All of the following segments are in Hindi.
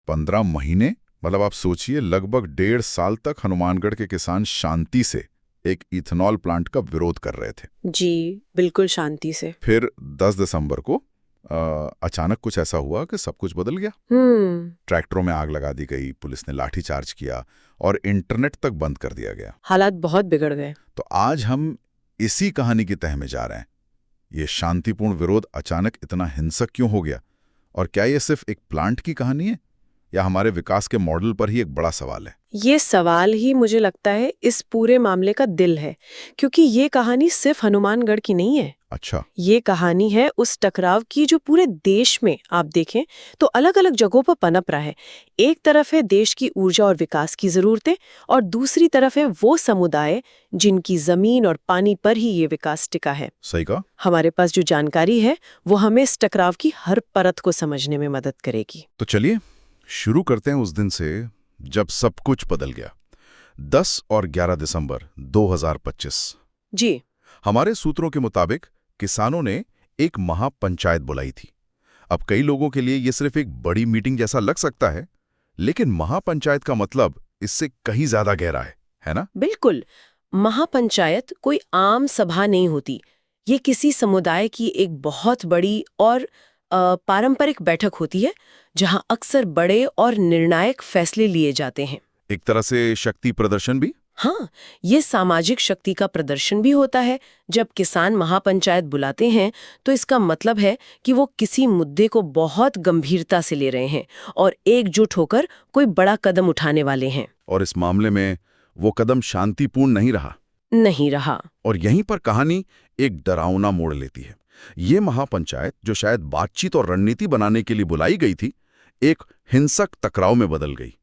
15 महीने? मतलब आप सोचिए, लगभग 1.5 साल तक हनुमानगढ़ के किसान शांति से एक इथेनॉल प्लांट का विरोध कर रहे थे। जी, बिल्कुल शांति से। फिर 10 दिसंबर को अचानक कुछ ऐसा हुआ कि सब कुछ बदल गया। ट्रैक्टरों में आग लगा दी गई, पुलिस ने लाठीचार्ज किया और इंटरनेट तक बंद कर दिया गया। हालात बहुत बिगड़ गए। तो आज हम इसी कहानी की तह में जा रहे हैं। ये शांतिपूर्ण विरोध अचानक इतना हिंसक क्यों हो गया? और क्या ये सिर्फ एक प्लांट की कहानी है या हमारे विकास के मॉडल पर ही एक बड़ा सवाल है? ये सवाल ही मुझे लगता है इस पूरे मामले का दिल है, क्योंकि ये कहानी सिर्फ हनुमानगढ़ की नहीं है। अच्छा। ये कहानी है उस टकराव की जो पूरे देश में आप देखें तो अलग अलग जगहों पर पनप रहा है। एक तरफ है देश की ऊर्जा और विकास की जरूरतें, और दूसरी तरफ है वो समुदाय जिनकी जमीन और पानी पर ही ये विकास टिका है। सही कहा। हमारे पास जो जानकारी है वो हमें इस टकराव की हर परत को समझने में मदद करेगी। तो चलिए शुरू करते हैं उस दिन से जब सब कुछ बदल गया। 10 और 11 दिसंबर 2025। जी। हमारे सूत्रों के मुताबिक किसानों ने एक महापंचायत बुलाई थी। अब कई लोगों के लिए यह सिर्फ एक बड़ी मीटिंग जैसा लग सकता है, लेकिन महापंचायत का मतलब इससे कहीं ज्यादा गहरा है ना? बिल्कुल। महापंचायत कोई आम सभा नहीं होती। ये किसी समुदाय की एक बहुत बड़ी और पारंपरिक बैठक होती है, जहां अक्सर बड़े और निर्णायक फैसले लिए जाते हैं। एक तरह से शक्ति प्रदर्शन भी। हाँ, ये सामाजिक शक्ति का प्रदर्शन भी होता है। जब किसान महापंचायत बुलाते हैं तो इसका मतलब है कि वो किसी मुद्दे को बहुत गंभीरता से ले रहे हैं और एकजुट होकर कोई बड़ा कदम उठाने वाले हैं। और इस मामले में वो कदम शांतिपूर्ण नहीं रहा। और यहीं पर कहानी एक डरावना मोड़ लेती है। ये महापंचायत, जो शायद बातचीत और रणनीति बनाने के लिए बुलाई गई थी, एक हिंसक टकराव में बदल गई।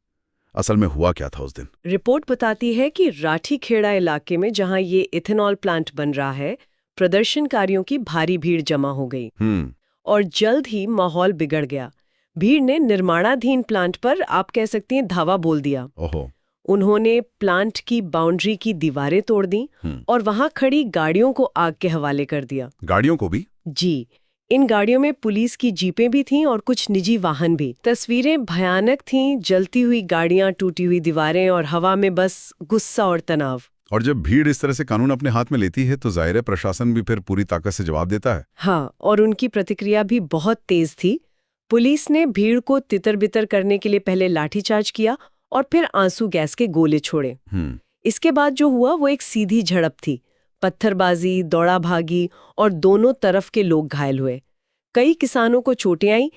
असल में हुआ क्या था उस दिन? रिपोर्ट बताती है कि राठीखेड़ा इलाके में जहां ये इथेनॉल प्लांट बन रहा है, प्रदर्शनकारियों की भारी भीड़ जमा हो गई और जल्द ही माहौल बिगड़ गया। भीड़ ने निर्माणाधीन प्लांट पर, आप कह सकती हैं, धावा बोल दिया। ओहो। उन्होंने प्लांट की बाउंड्री की दीवारें तोड़ दी और वहां खड़ी गाड़ियों को आग के हवाले कर दिया। गाड़ियों को भी? जी। इन गाड़ियों में पुलिस की जीपें भी थीं और कुछ निजी वाहन भी। तस्वीरें भयानक थीं, जलती हुई गाड़ियां, टूटी हुई दीवारें और हवा में बस गुस्सा और तनाव। और जब भीड़ इस तरह से कानून अपने हाथ में लेती है तो जाहिर है प्रशासन भी फिर पूरी ताकत से जवाब देता है। हाँ, और उनकी प्रतिक्रिया भी बहुत तेज थी। पुलिस ने भीड़ को तितर-बितर करने के लिए पहले लाठीचार्ज किया और फिर आंसू गैस के गोले छोड़े। इसके बाद जो हुआ वो एक सीधी झड़प थी। पत्थरबाजी, दौड़ा भागी और दोनों तरफ के लोग घायल हुए। कई किसानों को चोटें आई,